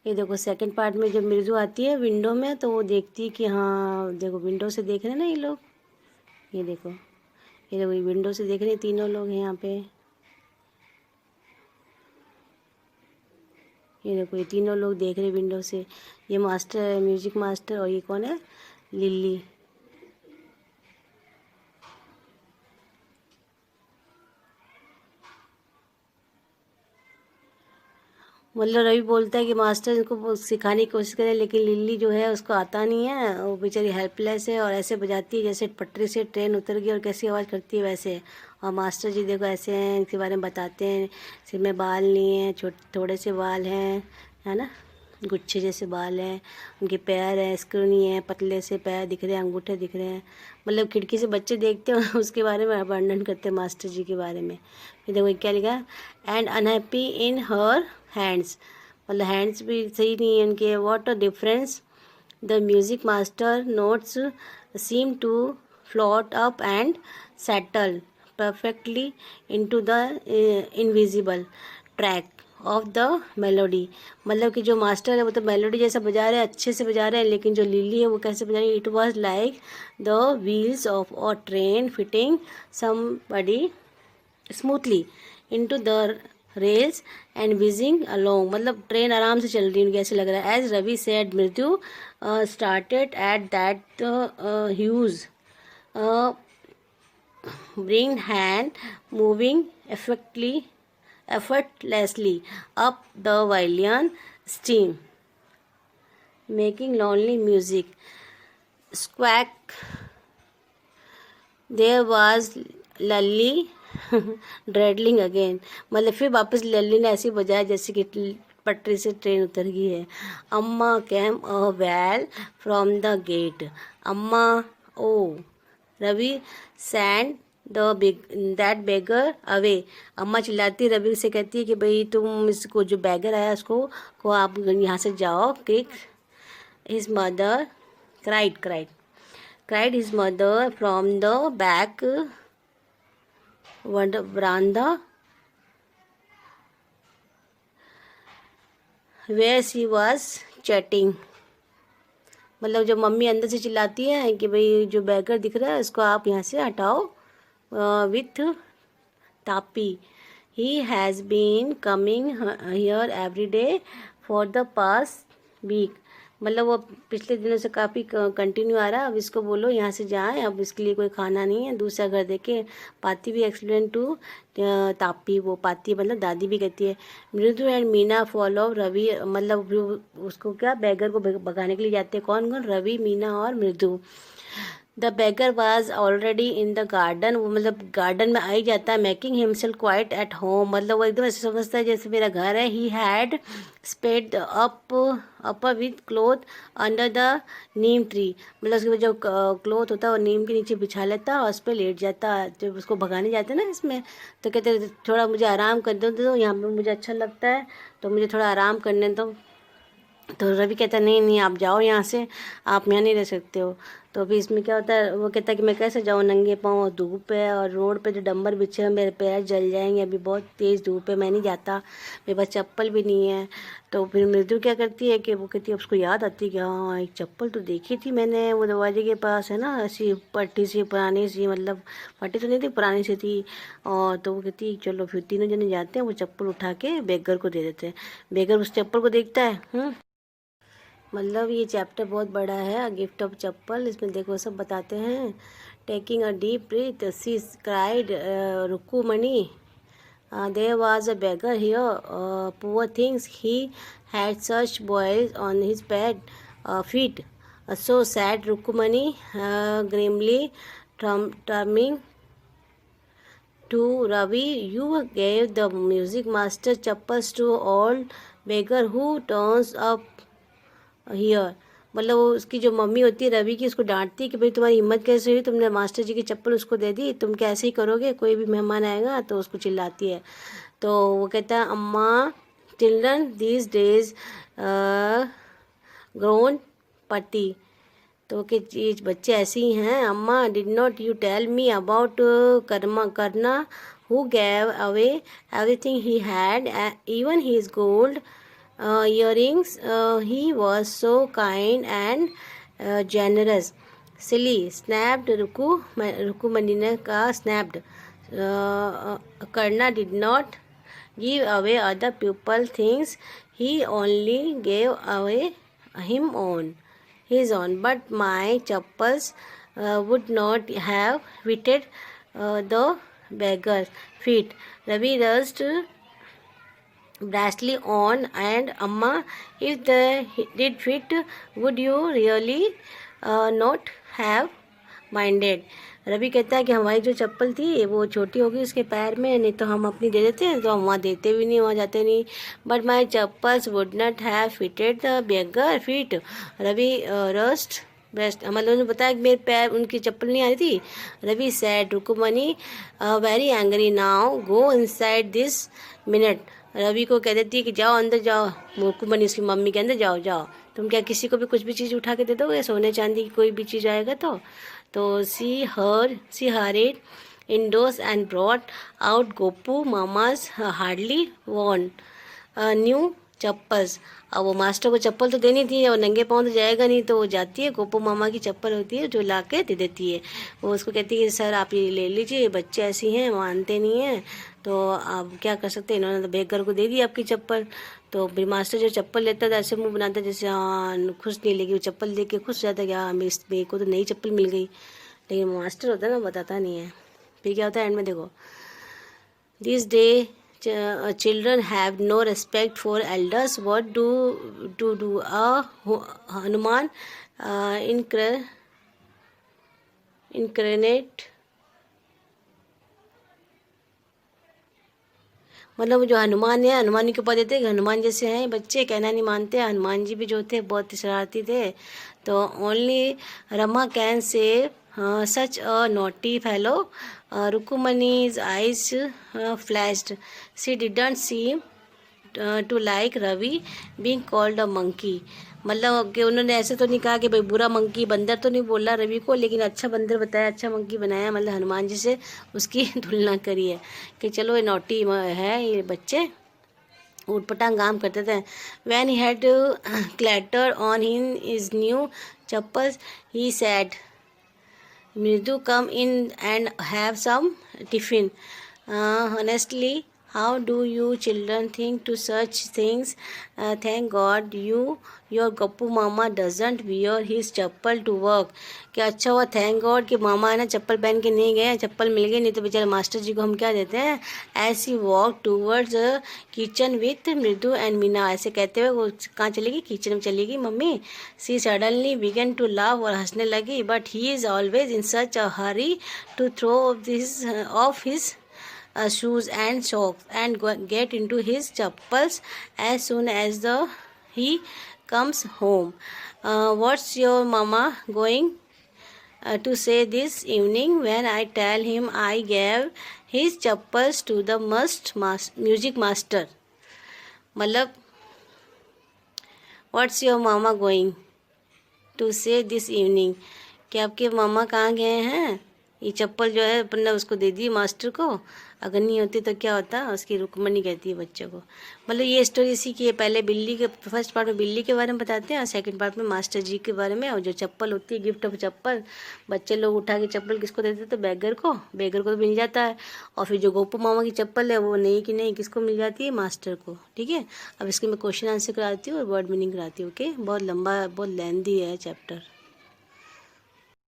ये देखो second part में जब मृदु आती है विंडो में, तो वो देखती है कि हाँ देखो विंडो से देख रहे हैं ना ये लोग, ये देखो, ये देखो, ये विंडो से देख रहे हैं तीनों लोग हैं यहाँ पे। ये देखो ये तीनों लोग देख रहे हैं विंडो से। ये मास्टर है, म्यूजिक मास्टर, और ये कौन है, लिली। मतलब रवि बोलता है कि मास्टर इनको सिखाने की कोशिश करे, लेकिन लिली जो है उसको आता नहीं है, वो बेचारी हेल्पलेस है और ऐसे बजाती है जैसे पटरी से ट्रेन उतर गई और कैसी आवाज़ करती है वैसे। और मास्टर जी देखो ऐसे हैं, इनके बारे में बताते हैं, सिर में बाल नहीं है, छोटे थोड़े से बाल हैं, है ना, गुच्छे जैसे बाल हैं, उनके पैर हैं, स्क्रू नहीं है, पतले से पैर दिख रहे हैं, अंगूठे दिख रहे हैं। मतलब खिड़की से बच्चे देखते हैं उसके बारे में वर्णन करते हैं मास्टर जी के बारे में। फिर देखो क्या लिखा है, and unhappy in her hands, मतलब हैंड्स भी सही नहीं है उनके। What a difference, the music master notes seem to float up and settle perfectly into the invisible track of the melody. मतलब कि जो मास्टर है वो तो मेलोडी जैसा बजा रहे हैं, अच्छे से बजा रहे हैं, लेकिन जो लिली है वो कैसे बजा रही है, it was like the wheels of a train fitting somebody smoothly into the rails and wheezing along. मतलब ट्रेन आराम से चल रही है उनके, ऐसे लग रहा है। एज रवि सेड, मृत्यु started at that huge bring hand moving effortlessly up the violin stream, making lonely music. Squawk. There was लल्ली ड्रेडलिंग अगेन, मतलब फिर वापस लल्ली ने ऐसे बजाया जैसे कि पटरी से ट्रेन उतर गई है। अम्मा came a wail from the gate, अम्मा oh Ravi send the that beggar away. अम्मा चिल्लाती रवि से, कहती है कि भाई तुम इसको, जो बैगर आया उसको को आप यहाँ से जाओ। Cried his mother cried his mother from the back veranda where she was chatting। मतलब जब मम्मी अंदर से चिल्लाती है कि भाई जो बैगर दिख रहा है उसको आप यहाँ से हटाओ, with Tapi. He has been coming here every day for the past week. मतलब वो पिछले दिनों से काफ़ी कंटिन्यू आ रहा है। अब इसको बोलो यहाँ से जाए, अब इसके लिए कोई खाना नहीं है, दूसरा घर देखे। पाती भी एक्सप्लेन टू तापी, वो पाती मतलब दादी भी कहती है। मृदु एंड मीना फॉलो रवि, मतलब उसको क्या बैगर को भगाने के लिए जाते हैं। कौन कौन, रवि, मीना और मृदु। The beggar was already in the garden, वो मतलब गार्डन में आ ही जाता है। Making himself quite at home, मतलब वो एकदम ऐसे समझता है जैसे मेरा घर है। He had spread up with cloth under the neem tree, मतलब उसके जो क्लोथ होता है वो नीम के नीचे बिछा लेता है और उस पर लेट जाता है। जब उसको भगाने जाते हैं ना इसमें, तो कहते थोड़ा मुझे आराम कर दो, यहाँ पर मुझे अच्छा लगता है, तो मुझे थोड़ा आराम करने दो। तो रवि कहता है नहीं नहीं आप जाओ यहाँ से, आप यहाँ नहीं रह सकते हो। तो अभी इसमें क्या होता है, वो कहता है कि मैं कैसे जाऊँ, नंगे पाँव, और धूप है और रोड पे जो डंबर बिछे हैं मेरे पैर जल जाएंगे, अभी बहुत तेज़ धूप है, मैं नहीं जाता, मेरे पास चप्पल भी नहीं है। तो फिर मृदु क्या करती है कि वो कहती है, उसको याद आती है कि हाँ एक चप्पल तो देखी थी मैंने वो दरवाजे के पास, है ना, ऐसी पट्टी सी पुरानी सी, मतलब पट्टी तो नहीं थी, पुरानी सी थी। और तो वो कहती है चलो फिर तीनों जने जाते हैं, वो चप्पल उठा के बेगर को दे देते हैं। बेगर उस चप्पल को देखता है। मतलब ये चैप्टर बहुत बड़ा है, गिफ्ट ऑफ चप्पल। इसमें देखो सब बताते हैं। Taking a deep breath she cried Rukkumani, there was a beggar here, poor things he had such boils on his bad feet, so said Rukkumani grimly turning to Ravi, you gave the music master chappals to old beggar who turns up here. मतलब वो उसकी जो mummy होती है रवि की, उसको डांटती है कि भाई तुम्हारी हिम्मत कैसे हुई, तुमने मास्टर जी की चप्पल उसको दे दी, तुम क्या ऐसे ही करोगे, कोई भी मेहमान आएगा, तो उसको चिल्लाती है। तो वो कहता है अम्मा, चिल्ड्रन दीज डेज ग्रोन पति, तो कि ये बच्चे ऐसे ही हैं अम्मा। Did not you tell me about Karna who gave away everything he had, even his gold earrings. He was so kind and generous. Silly, snapped Rukumanina ka snapped. Karna did not give away other people things. He only gave away his own. But my chappals would not have fitted the beggar's feet. Ravi rushed brashly on, and Amma, if they did fit, would you really not have minded? Ravi कहता है कि हमारी जो चप्पल थी वो छोटी होगी उसके पैर में, नहीं तो हम अपनी दे देते हैं, तो हम वहाँ देते भी नहीं, वहाँ जाते नहीं. But my chappals would not have fitted the beggar feet. Ravi रस्ट बेस्ट मतलब ने बताया कि मेरे पैर उनकी चप्पल नहीं आ रही थी. Ravi said Rukumani very angry, now go inside this minute. Ravi को कह देती है कि जाओ अंदर जाओ. रुकुमनी उसकी मम्मी के अंदर जाओ जाओ. तुम क्या किसी को भी कुछ भी चीज़ उठा के दे दोगे? सोने चांदी की कोई भी चीज़ आएगा तो सी hurried indoors and brought out Gopu Mama's hardly worn new chappals. अब वो मास्टर को चप्पल तो देनी थी और नंगे पाँव तो जाएगा नहीं, तो वो जाती है गोपू मामा की चप्पल होती है जो ला के दे देती है. वो उसको कहती है सर आप ये ले लीजिए, बच्चे ऐसी हैं मानते नहीं हैं, तो आप क्या कर सकते हैं. इन्होंने तो बेगर को दे दी आपकी चप्पल. तो फिर मास्टर जो चप्पल लेता था ऐसे मुंह बनाता जैसे हाँ खुश नहीं लगी. वो चप्पल देख के खुश हो जाता कि हाँ मेरे को तो नई चप्पल मिल गई. लेकिन मास्टर होता है ना बताता नहीं है. फिर क्या होता है एंड में देखो. This day children have no respect for elders. What do a Hanuman incarnate मतलब जो हनुमान है, हनुमान के ऊपर देते कि हनुमान जैसे हैं बच्चे, कहना नहीं मानते. हनुमान जी भी जो थे बहुत शरारती थे. तो only Rama can say such a naughty fellow. Rukumani's eyes flashed. She didn't seem to like Ravi being called a monkey. मतलब कि उन्होंने ऐसे तो नहीं कहा कि भाई बुरा मंकी बंदर तो नहीं बोला रवि को, लेकिन अच्छा बंदर बताया, अच्छा मंकी बनाया. मतलब हनुमान जी से उसकी तुलना करी है कि चलो ये नॉटी है, ये बच्चे उटपटांग काम करते थे. When he had clattered on his new chappals, he said, Mridu, come in and have some tiffin. Honestly, how do you children think to such things? Thank God your Goppu Mama doesn't wear his chappal to work. क्या अच्छा हुआ thank God कि मामा है ना चप्पल पहन के नहीं गए, चप्पल मिल गई, नहीं तो बेचारे मास्टर जी को हम क्या देते हैं. ऐसी walk towards kitchen with Mridu and Meena. ऐसे कहते हुए वो कहाँ चलेगी? किचन में चलेगी मम्मी. She suddenly began to laugh और हंसने लगी. But he is always in such a hurry to throw off his shoes and socks and get into his chappals as soon as he comes home. What's your mama going to say this evening when I tell him I gave his chappals to the music master? मतलब what's your mama going to say this evening? कि आपके मामा कहाँ गए हैं? ये चप्पल जो है अपन ने उसको दे दी मास्टर को, अगर नहीं होती तो क्या होता. उसकी रुक्मणी कहती है बच्चे को. मतलब ये स्टोरी इसी की है. पहले बिल्ली के फर्स्ट पार्ट में बिल्ली के बारे में बताते हैं और सेकंड पार्ट में मास्टर जी के बारे में. और जो चप्पल होती है गिफ्ट ऑफ चप्पल, बच्चे लोग उठा के चप्पल किसको देते थे? तो बेगर को तो मिल जाता है. और फिर जो गोपू मामा की चप्पल है वो नहीं कि नहीं किसको मिल जाती है? मास्टर को. ठीक है. अब इसके मैं क्वेश्चन आंसर कराती हूँ और वर्ड मीनिंग कराती हूँ. ओके. बहुत लंबा बहुत लेंदी है चैप्टर.